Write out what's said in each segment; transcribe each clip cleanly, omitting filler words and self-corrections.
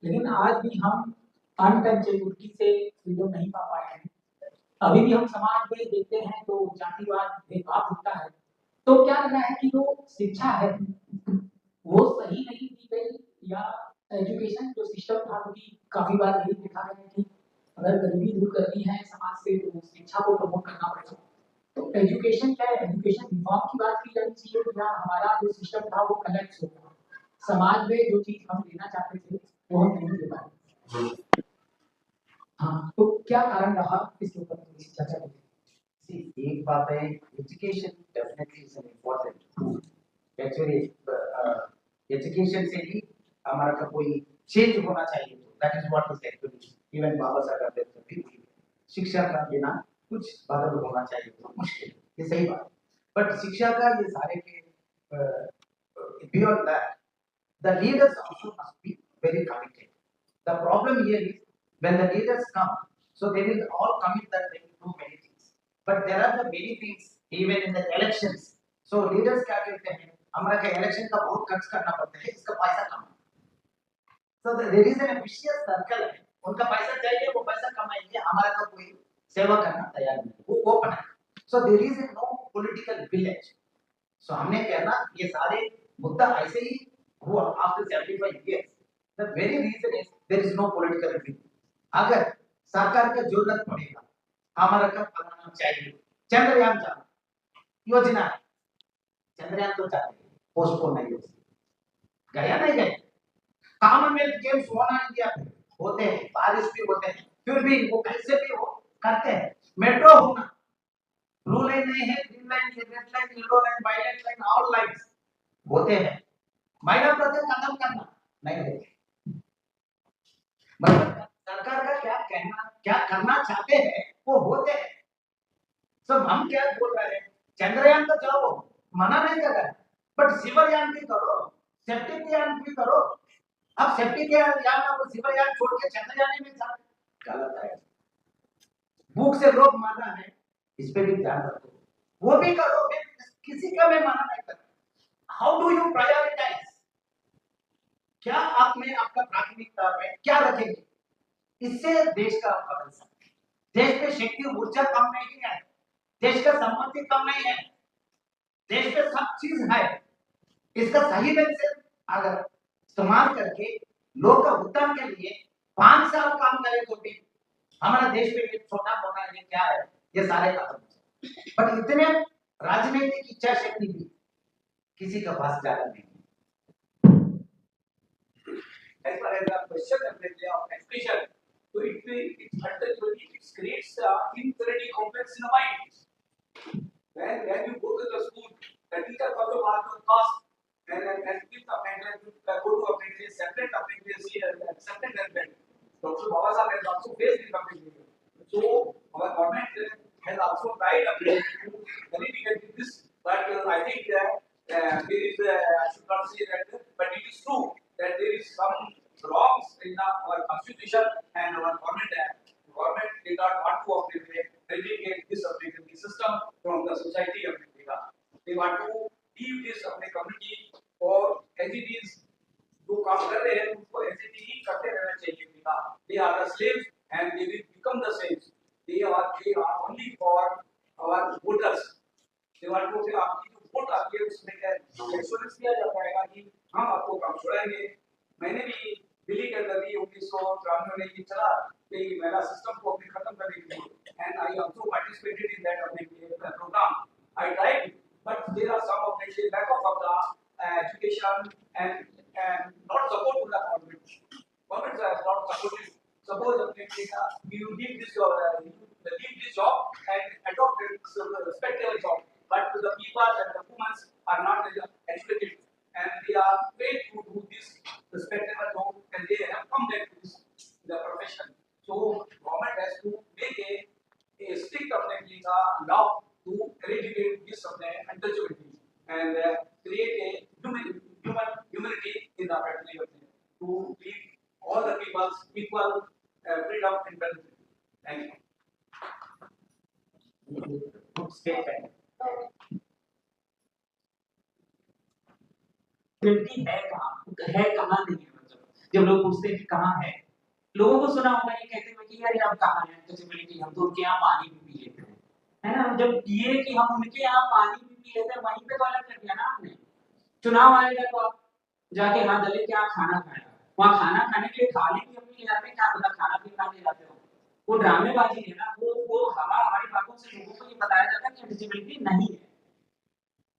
लेकिन आज भी हम अनटचेबिलिटी से फ्रीडम नहीं पा पाए हैं। अभी भी हम समाज में देखते हैं तो जातिवाद भेदभाव होता है। तो क्या लगता है कि जो शिक्षा है वो सही नहीं दी गई, या एजुकेशन जो सिस्टम था वो भी काफी बार यही देखा गया है कि अगर गरीबी दूर करनी है समाज से तो शिक्षा को प्रमोट करना पड़ेगा। तो एजुकेशन क्या है, एजुकेशन रिफॉर्म की बात की जानी चाहिए या हमारा जो सिस्टम था वो कलेक्ट हो गया, समाज में जो चीज हम लेना चाहते थे वो हम नहीं ले पाए। हाँ, तो क्या कारण रहा इसके ऊपर थोड़ी सी चर्चा करें। See, एक बात है, education definitely is an important. Actually, education से ही हमारा का कोई change होना चाहिए, तो that is what is actually even बाबा साहब अम्बेडकर भी थे। शिक्षा का बिना कुछ बदल होना चाहिए तो मुश्किल है, ये सही बात। बट शिक्षा का ये सारे के beyond that, the leaders also must be very committed. The problem here is when the leaders come, so they will all commit that they will do many things. But there are the many things even in the elections. So leaders क्या कहते हैं, हमारा का election का बहुत खर्च करना पड़ता है, इसका पैसा कम। So there is an vicious circle है, उनका पैसा चाहिए, वो पैसा कमाएंगे, हमारा का कोई सेवा करना तैयार नहीं, वो ओपन है। So there is no political village. So हमने कहना ये सारे मुद्दा ऐसे ही हुआ after 75 years. The very reason is there is no political will. अगर सरकार का जरूरत पड़ेगा, हमारा कब बनाना चाहिए, चंद्रयान जाना योजना है, चंद्रयान तो जाते हैं, पोस्टपोन नहीं होती, गया नहीं गया। कॉमनवेल्थ गेम्स होना इंडिया में होते हैं, बारिश भी होते हैं, फिर भी वो कैसे भी वो करते हैं। मेट्रो होना, ब्लू लाइन नहीं है, green line, red line, yellow line, violet line, all lines होते हैं। महिला प्रत्येक खत्म करना नहीं होते। मतलब सरकार का क्या कहना, क्या करना चाहते हैं वो होते हैं। सब हम क्या बोल रहे हैं, चंद्रयान तो जाओ, मना नहीं कर रहा है, बट शिवयान भी करो, सेप्टिक यान भी करो। अब सेप्टिक यान और शिवयान छोड़ के चंद्रयान में जा, गलत है। भूख से लोग मर रहे हैं, इस पे भी ध्यान रखो, वो भी करो, किसी का मैं मना नहीं कर रहा। हाउ डू यू प्रायोरिटाइज, क्या आप में आपका प्राथमिकता में क्या रखेंगे, इससे देश का बदल सकते हैं। देश पे शक्ति ऊर्जा कम नहीं है, देश का संपत्ति कम नहीं है, देश पे सब चीज है। इसका सही ढंग से अगर इस्तेमाल करके लोग का उत्थान के लिए 5 साल काम करें तो भी हमारा देश में ये छोटा मोटा ये क्या है, ये सारे खत्म हो जाए। बट इतने राजनीतिक इच्छा शक्ति भी किसी का पास ज्यादा नहीं है। As far as the question of expression, so it creates inferiority complex in the mind. When you go to the school, the teacher also marks the cost and give the apprentice, go to apprentice, separate apprentice here, separate and Dr. Baba Sahib has also faced this apprentice. So our government has also tried to eliminate this, but I think there is, I should not say that, but it is true that there is some wrongs in our constitution and our government act. Government did not want to eradicate this application system from the society of India. They want to leave this community or entities जो काम कर रहे हैं उनको ऐसे ही करते रहना चाहिए। They are the slaves and they will become the slaves. They are only for our voters. They want to say आपकी जो वोट आती है उसमें क्या एश्योरेंस दिया जाता है कि हम आपको काम छुड़ाएंगे। मैंने भी दिल्ली के अंदर भी 1993 में ये चला कि मेरा सिस्टम को अपने खत्म करने के लिए, and I also participated in that program. I tried, but there are some of the lack of the education and not support to the government. Government has not supported. Suppose you leave this job, and adopt a respectable job, but the people and the women are not educated and they are paid to do this respectable job and they have come back to this the profession. So government has to make a strict law to eradicate this untouchability and create a humanity in the academic to give all the people equal freedom and benefit. Thank you. Good statement. है कहाँ नहीं है, मतलब जब लोग पूछते हैं कि कहाँ है, लोगों को सुना होगा ये कहते हुए कि यार हम कहाँ हैं अनटचेबिलिटी, हम तो उनके यहाँ पानी भी पी लेते हैं, है ना। जब ये कि हम उनके यहाँ पानी भी पी लेते हैं, वहीं पे तो अलग कर दिया ना आपने। चुनाव आएगा तो आप जाके हाथ दले के यहाँ खाना खाया, वहाँ खाना खाने के लिए थाली भी हम ले जाते हैं, क्या पता खाना भी खा ले जाते हो। वो ड्रामेबाजी है ना, वो हमारी बातों से लोगों को ये बताया जाता है कि अनटचेबिलिटी नहीं है।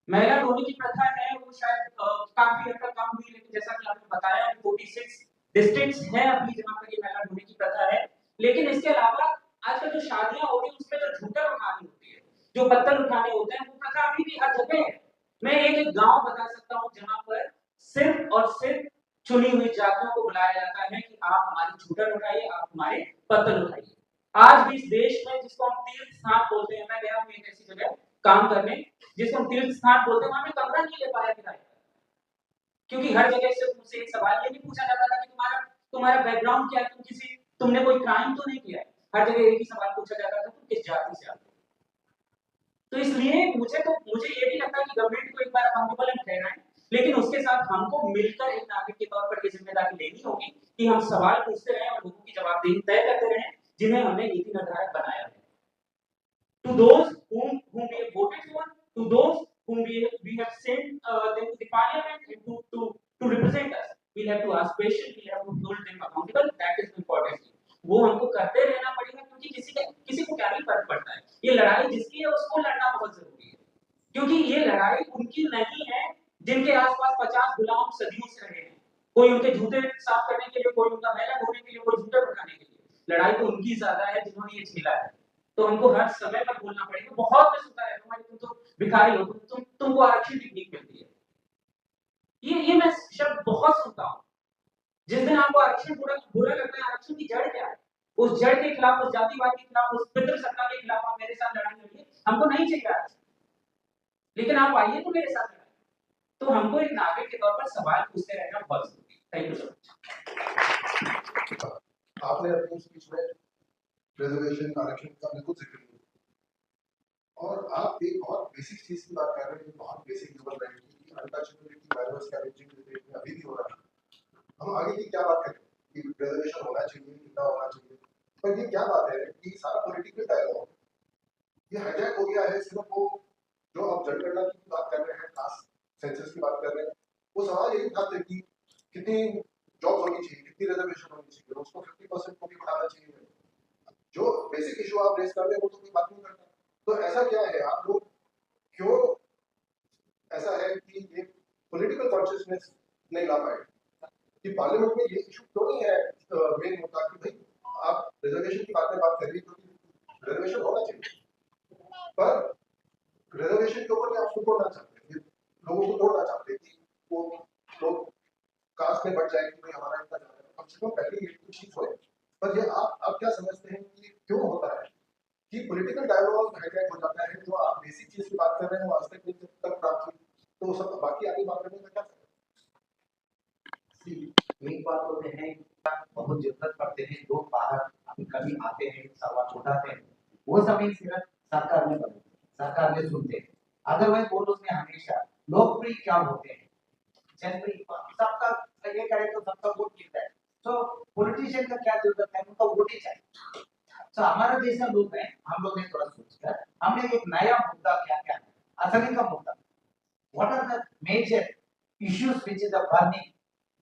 महिला धोने की प्रथा है वो शायद काफी हद तक कम हुई, लेकिन जैसा कि आपने बताया 46 डिस्ट्रिक्ट्स हैं अभी जहाँ पर ये महिला धोने की प्रथा है। लेकिन इसके अलावा आजकल जो शादियां हो रही है उसमें जो झूठर उठानी होती है, जो पत्थर उठाने होते हैं, वो प्रथा अभी भी हर जगह है। मैं एक गांव बता सकता हूँ जहां पर सिर्फ और सिर्फ चुनी हुई जातियों को बुलाया जाता है कि आप हमारी झूठर उठाइए, आप हमारे पत्थर उठाइए। आज भी इस देश में जिसको हम तीर्थ स्थान बोलते हैं, मैं गया हूँ एक ऐसी जगह काम करने जिसको हम तीर्थ स्थान बोलते हैं, वहां पे कमरा नहीं ले पाया किराए पर, क्योंकि हर जगह से मुझसे एक सवाल ये नहीं पूछा जाता था कि तुम्हारा बैकग्राउंड क्या है, तुमने कोई क्राइम तो नहीं किया है। हर जगह एक ही सवाल पूछा जाता था, तुम किस जाति से आते हो। तो इसलिए मुझे ये भी लगता है कि गवर्नमेंट को एक बार अकाउंटेबल हम ठहराएं, लेकिन उसके साथ हमको मिलकर एक नागरिक के तौर पर ये जिम्मेदारी लेनी होगी कि हम सवाल पूछते रहें और लोगों की जवाबदेही तय करते रहें जिन्हें हमने नीति निर्धारक बनाया है। To those whom we have voted for, to those whom we have sent them to the parliament and to represent us, we'll have to ask questions, we'll have to hold them accountable. That is important. वो हमको करते रहना पड़ेगा, क्योंकि किसी को क्या ही फर्क पड़ता है। ये लड़ाई जिसकी है उसको लड़ना बहुत जरूरी है, क्योंकि ये लड़ाई उनकी नहीं है जिनके आसपास 50 गुलाम सदियों से रहे हैं। कोई उनके जूते साफ करने के लिए, कोई उनका मैला धोने के लिए, कोई जूते उठाने के लिए। लड़ाई तो उनकी ज्यादा है जिन्होंने ये झेला है। तो हमको हर समय पर बोलना पड़ेगा। बहुत मैं सुनता रहता हूँ तुम तो भिखारी हो, तुमको आरक्षण की भीख मिलती है। ये मैं शब्द बहुत सुनता हूँ। जिस दिन आपको आरक्षण बुरा लगता है, आरक्षण की जड़ क्या है, उस जड़ के खिलाफ, उस जातिवाद के खिलाफ, उस पितृ सत्ता के खिलाफ आप मेरे साथ लड़ाई लड़िए। हमको नहीं चाहिए आरक्षण, लेकिन आप आइए तो मेरे साथ लड़ाइए। तो हमको एक नागरिक के तौर पर सवाल पूछते रहना बहुत जरूरी है। Thank you so much. आपने अपनी स्पीच में रिजर्वेशन आरक्षण का बिल्कुल जिक्र किया और आप एक बहुत बेसिक चीज की बात कर रहे हैं, बहुत बेसिक ह्यूमन राइट की अनटचेबिलिटी वायरस का रेंजिंग में अभी भी हो रहा है। हम आगे की क्या बात करें कि रिजर्वेशन होना चाहिए, कितना होना चाहिए, पर ये क्या बात है कि सारा पॉलिटिकल डायलॉग ये हाईजैक हो गया है। सिर्फ वो जो आप जनगणना की बात कर रहे हैं, कास्ट सेंसस की बात कर रहे हैं, वो सवाल यही था कि कितनी जॉब्स होनी चाहिए, कितनी रिजर्वेशन होनी चाहिए, उसको 50% को भी बढ़ाना चाहिए। जो बेसिक इशू आप रेस कर रहे हैं वो तो कोई बात नहीं करता। तो ऐसा क्या है, आप लोग क्यों ऐसा है कि ये पॉलिटिकल कॉन्शियसनेस नहीं ला पाए कि पार्लियामेंट में ये इशू क्यों नहीं है मेन मुद्दा कि भाई आप रिजर्वेशन की बात कर रही, क्योंकि रिजर्वेशन होना चाहिए, पर रिजर्वेशन के ऊपर आप सुन तोड़ना चाहते हैं, लोगों को तोड़ना चाहते हैं कि वो लोग कास्ट में बढ़ जाए कि भाई हमारा इतना जाना है, कम से कम पहले ये कुछ चीज हो। पर ये आप क्या समझते हैं कि क्यों होता है कि पॉलिटिकल डायलॉग हाईलाइट हो जाता है, जो आप बेसिक चीज की बात कर रहे हैं वो आज तक नहीं तक प्राप्त हुई, तो सब बाकी आगे बात करने का क्या फायदा? एक बात होते हैं, बहुत जरूरत पड़ते हैं, लोग बाहर कभी आते हैं, सवाल उठाते हैं, वो समय सिर्फ सरकार में बने, सरकार में सुनते हैं। अदरवाइज वो लोग में हमेशा लोकप्रिय क्या होते हैं, जनप्रिय, सबका ये करे तो सबका वोट मिलता है। तो पॉलिटिशियन का क्या जरूरत है, उनका वोट ही चाहिए। तो हमारा जैसा लोग हैं, हम लोग ने थोड़ा सोचकर हमने एक नया मुद्दा क्या क्या है, असली का मुद्दा, what are the major issues which is the burning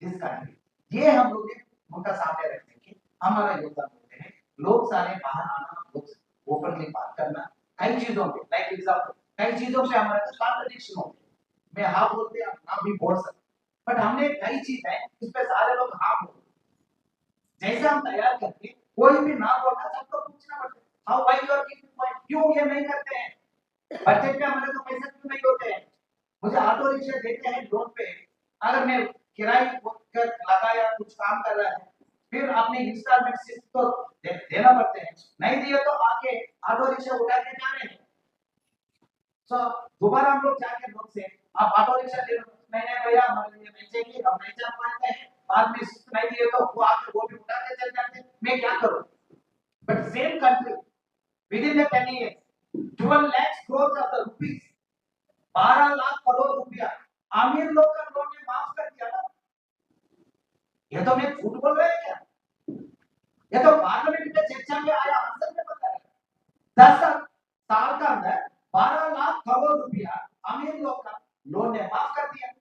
this country, ये हम लोग ने उनका सामने रखने की हमारा योगदान होते हैं। लोग सारे बाहर आना, लोग ओपनली बात करना, कई चीजों पे लाइक एग्जांपल, कई चीजों पे हमारे पास कॉन्ट्रडिक्शन होते हैं। मैं हाँ बोलते हैं, आप भी बोल सकते, बट हमने कई चीज है इस पे सारे लोग हाँ बोलते, जैसे हम तैयार करके कोई भी ना बोलना, सबको पूछना पड़ता है how why you are keeping quiet, क्यों ये नहीं करते हैं, बजट में हमारे तो पैसे क्यों नहीं होते हैं। मुझे ऑटो रिक्शा देते हैं लोन पे, अगर मैं किराए कर लगाया, कुछ काम कर रहा है, फिर आपने इंस्टॉलमेंट किस्त तो देना पड़ते हैं, नहीं दिए तो आके ऑटो रिक्शा उठा के जा रहे हैं। तो दोबारा हम लोग जाके लोग से आप ऑटो रिक्शा ले लो, मैंने भैया हमारे लिए नहीं चाहिए, हम नहीं जा पाते हैं, बाद में किस्त नहीं दिए तो वो आके वो भी उठा के चल जाते हैं, मैं क्या करूं। But same country with in the 10 years 12 lakhs crores of the rupees, 12 lakh crore रुपया अमीर लोग का लोन ने माफ कर दिया ना। ये तो मैं झूठ बोल रहा है क्या? ये तो पार्लियामेंट में चर्चा में आया, आंसर में बता रहा है। 10 साल का अंदर 12 लाख करोड़ रुपया अमीर लोग का लोन ने माफ कर दिया।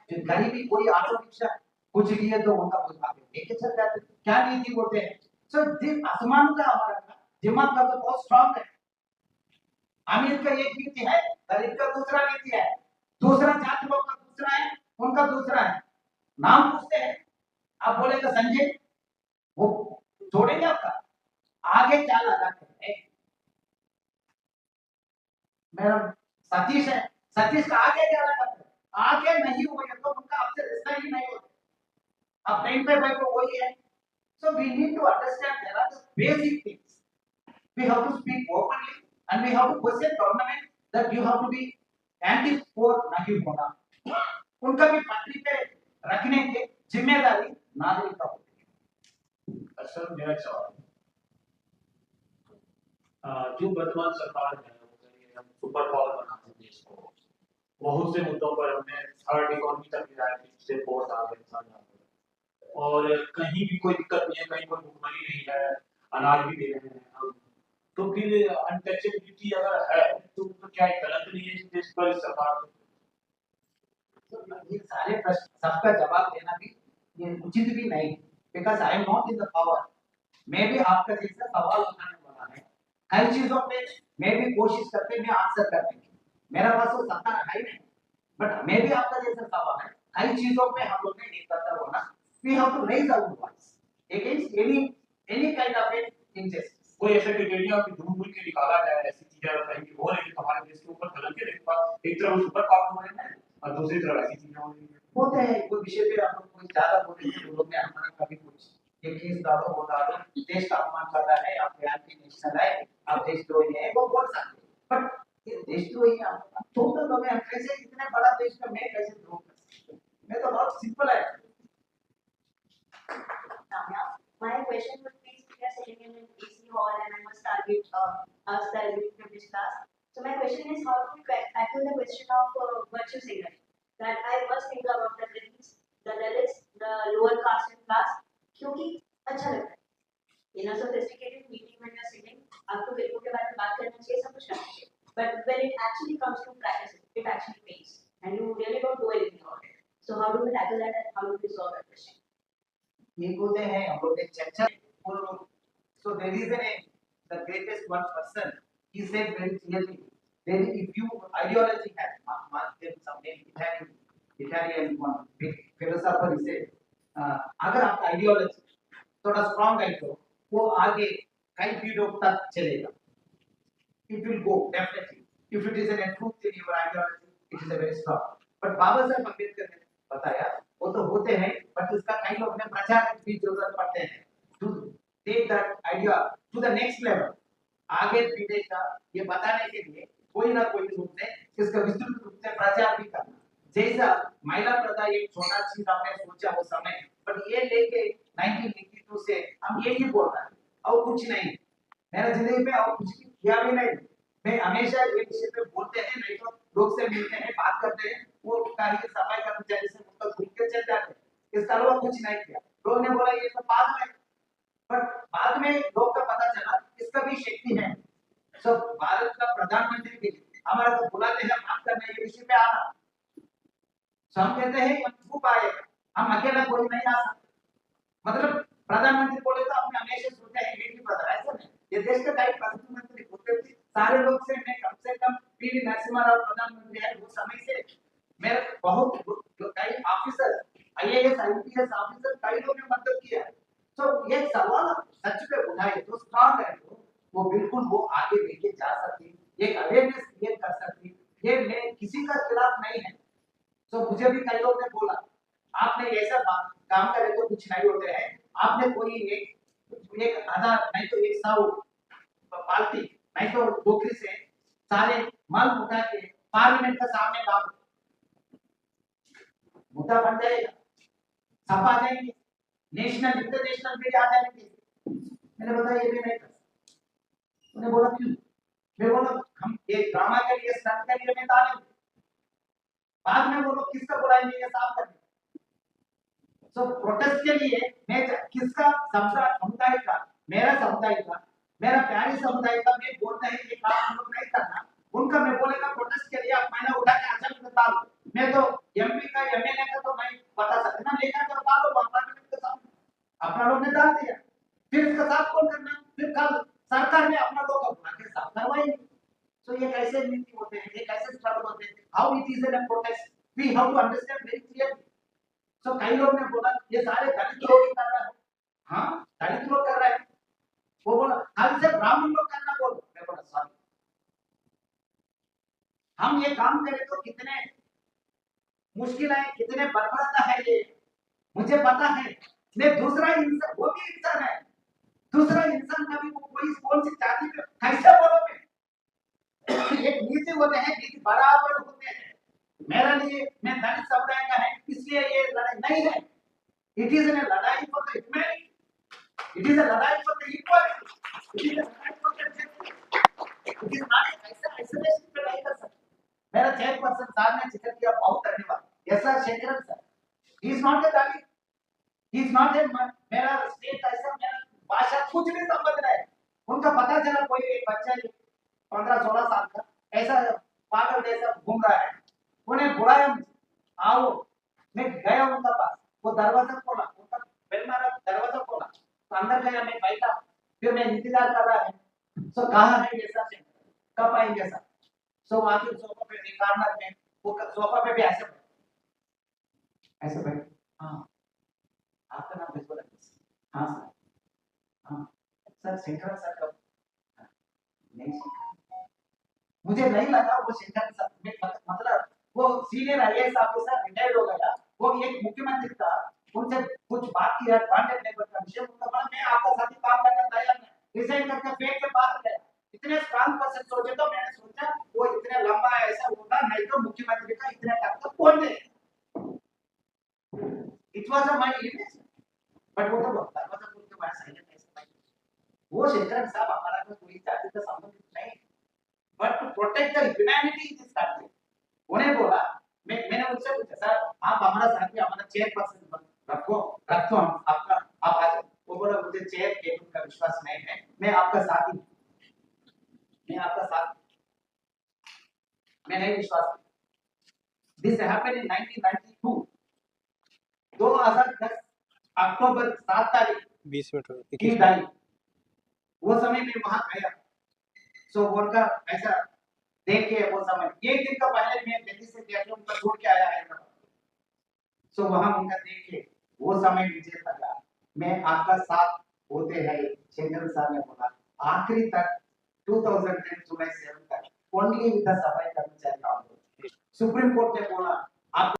जो गरीबी कोई ऑटो रिक्शा कुछ लिए तो उनका कुछ आगे लेके चल जाते, क्या नीति बोलते हैं। सो दिस आसमान का हमारा दिमाग का तो बहुत स्ट्रांग है। अमीर का एक नीति है, गरीब का दूसरा नीति है, दूसरा जाति लोग का दूसरा है, उनका दूसरा है। नाम पूछते हैं, आप बोलेगा संजय, वो छोड़ेंगे आपका? आगे क्या लगाते हैं? मेरा सतीश है, सतीश का आगे क्या लगाते हैं? आगे नहीं हुए तो उनका आपसे रिश्ता ही नहीं होता। अब ट्रेन पे बैठो वही है। So we need to understand there are the basic things. We have to speak openly and we have to question government that you have to be anti-poor नहीं होना। उनका भी पटरी पे रखने की जिम्मेदारी नागरिक का होती है। सर मेरा एक सवाल है। जो वर्तमान सरकार है वो कह रही है हम सुपर पावर बनाते हैं देश को, बहुत से मुद्दों पर हमने थर्ड इकोनॉमी तक गिराया, से फोर्थ आ गए इंसान आ गए, और कहीं भी कोई दिक्कत नहीं है, कहीं कोई भुखमरी नहीं है, अनाज भी दे रहे हैं हम। तो फिर अनटचेबिलिटी अगर है तो क्या एक गलत नहीं है इस देश पर इस सरकार को? तो ये सारे प्रश्न सबका जवाब देना भी ये उचित भी नहीं, because I am not in the power. मैं भी आपका जैसा सवाल उठाने वाला है, कई चीजों पे मैं भी कोशिश करते मैं आंसर करने की, मेरा पास वो सत्ता है नहीं, बट मैं भी आपका जैसा सवाल है, कई चीजों पे हम लोग ने एकत्र होना, we have to raise our voice against any kind of injustice. कोई ऐसा क्राइटेरिया कि ढूंढ के निकाला जाए, ऐसी चीजें कहीं भी हो रही है हमारे देश के ऊपर गलत के एक तरफ सुपर पावर हो रहे हैं और दूसरी तरफ ऐसी चीजें हो रही है। होते हैं कोई विषय पे आप लोग कोई ज्यादा बोलेंगे तो लोग ने हमारा कभी कुछ ये केस डालो वो डालो, देश का अपमान कर रहा है, आप एंटी नेशनल है, आप देशद्रोही है, वो बोल सकते हैं, बट ये देशद्रोही आप टोटल लोग हैं, कैसे इतने बड़ा देश का मैं कैसे द्रोह कर सकता हूं? मैं तो बहुत सिंपल है। My question would be, we are sitting in an AC hall and I must target us the privileged class. So my question is, how do we tackle the question of virtue signaling? That I must think about the Dalits, the lower caste and class, क्योंकि अच्छा लगता है। In a sophisticated meeting when you are sitting, आपको बिल्कुल के बारे में बात करना चाहिए, सब कुछ करना चाहिए. But when it actually comes to practice, it actually pays, and you really don't do anything about it. So how do we tackle that and how do we solve that question? ये बोलते हैं हम लोग ने चर्चा so there is the greatest one person, he said very clearly that if you ideology has some name Italian one big philosopher, he said अगर आपका ideology थोड़ा स्ट्रांग है तो वो आगे कई पीढ़ियों तक चलेगा, it will go definitely if it is an truth in your ideology, it is a very strong. but बाबा साहब अम्बेडकर ने बताया वो तो होते हैं, बट उसका कई लोग ने प्रचार की भी जरूरत पड़ते हैं to take that idea to the next level, आगे पीढ़ी का ये बताने के लिए कोई ना कोई रूप में इसका विस्तृत रूप से प्रचार भी करना। जैसा महिला प्रथा एक छोटा चीज आपने सोचा वो समय, बट ये लेके 1982 से हम यही बोल रहे हैं और कुछ नहीं, मेरा जिंदगी में और कुछ किया भी नहीं। मैं हमेशा ये विषय पे बोलते हैं, नहीं तो लोग से मिलते हैं, बात करते हैं, वो कार्य की सफाई कर्मचारी से मुझको घूम के चल जाते हैं, इसका अलावा कुछ नहीं किया। लोगों ने बोला ये तो बाद में, बट बाद में लोग का पता चला इसका भी शक्ति है। सब भारत का प्रधानमंत्री भी हमारा को बुलाते हैं बात करने के विषय पे आना, तो हम कहते हैं हम ग्रुप आएगा, हम अकेला कोई नहीं आ सकता। मतलब प्रधानमंत्री बोले तो हमने हमेशा सोचा है ये प्रधान, ऐसा नहीं, ये देश का कई प्रधानमंत्री होते थे, सारे लोग से कम पीवी नरसिम्हा राव प्रधानमंत्री है, वो समय से मेरे बहुत कई ऑफिसर आईएएस आईपीएस ऑफिसर कई लोगों ने मदद किया है। तो ये सवाल सच पे उठाए तो स्ट्रांग है तो वो बिल्कुल वो आगे लेके जा सकती, एक अवेयरनेस क्रिएट कर सकती, ये मैं किसी का खिलाफ नहीं है। तो मुझे भी कई लोगों ने बोला आपने ऐसा काम करे तो कुछ नहीं होते हैं, आपने कोई एक हजार नहीं तो 100 पालती नहीं तो डोकरी से सारे माल उठा के पार्लियामेंट का सामने काम मुद्दा बन जाएगा, सब आ जाएंगे, नेशनल इंटरनेशनल मीडिया आ जाएंगे। मैंने बताया ये भी नहीं कर सकता। उन्हें बोला क्यों? मैं बोला हम ये ड्रामा के लिए स्टंट के लिए मैं ताले बाद में वो लोग किसका बुलाएंगे ये साफ करने, सो प्रोटेस्ट के लिए मैं किसका समुदाय का, मेरा समुदाय का, मेरा प्यारी समुदाय का मैं बोलते हैं कि काम हम लोग नहीं करना, उनका मैं बोलेगा प्रोटेस्ट के लिए आप मैंने उठा के अच्छा में डाल दो। मैं तो एमपी का एमएलए का तो नहीं बता सकता ना, लेकर तो डालो पार्लियामेंट के सामने, अपना लोग ने डाल दिया, फिर इसका साफ कौन करना, फिर कल सरकार ने अपना लोग को बुला के साफ करवाएंगे। सो ये कैसे नीति होते हैं, ये कैसे स्ट्रगल होते हैं, how it is an protest, we have to understand very clearly. So कई लोग ने बोला ये सारे दलित लोग ही कर रहे हैं, हाँ दलित लोग कर रहे हैं, वो बोला कल से ब्राह्मण लोग करना बोलो, मैं बोला सॉरी, हम ये काम करें तो कितने मुश्किल है, कितने बर्बादा है ये मुझे पता है। मैं दूसरा इंसान, वो भी इंसान है, दूसरा इंसान का भी कोई कौन सी जाति पे कैसे बोलो मैं एक नीति होते हैं, नीति बराबर होते हैं। मेरा लिए मैं दलित समुदाय का है इसलिए ये लड़ाई नहीं है, इट इज ए लड़ाई for the humanity, it is a लड़ाई for the equality, it is a लड़ाई for the justice, it is not ऐसा आइसोलेशन लड़ाई कर सकते। मेरा चेयरपर्सन साहब ने जिक्र किया, बहुत धन्यवाद, yes sir Shekharan sir, he is not a Dalit, he is not a, मेरा स्टेट ऐसा, मेरा भाषा कुछ भी संबंध नहीं, उनका पता चला कोई एक बच्चा 15-16 साल का ऐसा पागल जैसा घूम रहा है, उन्हें बुलाया, आओ, मैं गया उनका पास, वो दरवाजा खोला, उनका बेल मारा, दरवाजा खोला, तो अंदर गया, मैं बैठा, फिर मैं इंतजार कर रहा है, सो कहाँ है ये सर, कब आएंगे सर, सो वहां के सोफा पे रिकॉर्नर में, वो सोफा पे भी ऐसे बैठे, हाँ आपका नाम बिल्कुल हाँ सर, हाँ सर शेखर सर कब, नहीं मुझे नहीं लगा वो शेखर सर में, मतलब वो सीनियर आईएएस ऑफिसर रिटायर्ड हो गया, वो एक मुख्यमंत्री था, उनसे कुछ बात किया कॉन्ट्रैक्ट लेबर का विषय, उनका बोला मैं आपका साथ ही काम करने तैयार नहीं, रिजाइन करके पेट के बाहर गया, इतने स्ट्रांग पर्सन सोचे, तो मैंने सोचा वो इतने लंबा ऐसा होगा नहीं तो मुख्यमंत्री का इतने टक्कर कौन दे, it was a my image, but वो तो दरवाजा खोल के बाहर साइलेंट ऐसा, वो शेखर साहब हमारा कोई जाति का संबंध नहीं, but to protect the humanity in this country, उन्हें बोला, मैंने उनसे पूछा सर आप हमारा साथी, हमारा चेयरपर्सन रखो, हम आपका, आप आ जाओ, वो बोला मुझे चेयर टेबल का विश्वास नहीं है, मैं आपका साथी, मैं आपका साथी, मैं नहीं विश्वास, दिस हैपेंड इन 1992, 2010 अक्टूबर 7 तारीख 20 मिनट की तारीख, वो समय में वहां गया, सो उनका ऐसा देख के वो समय, एक दिन का पहले मैं दिल्ली से गया, उनका छोड़ के आया हैदराबाद, सो वहां उनका देख के वो समय मुझे लगा मैं आपका साथ होते हैं, शेखर साहब ने बोला आखिरी तक 2010 जुलाई 7 तक ओनली विद द सफाई कर्मचारी, सुप्रीम कोर्ट ने बोला आप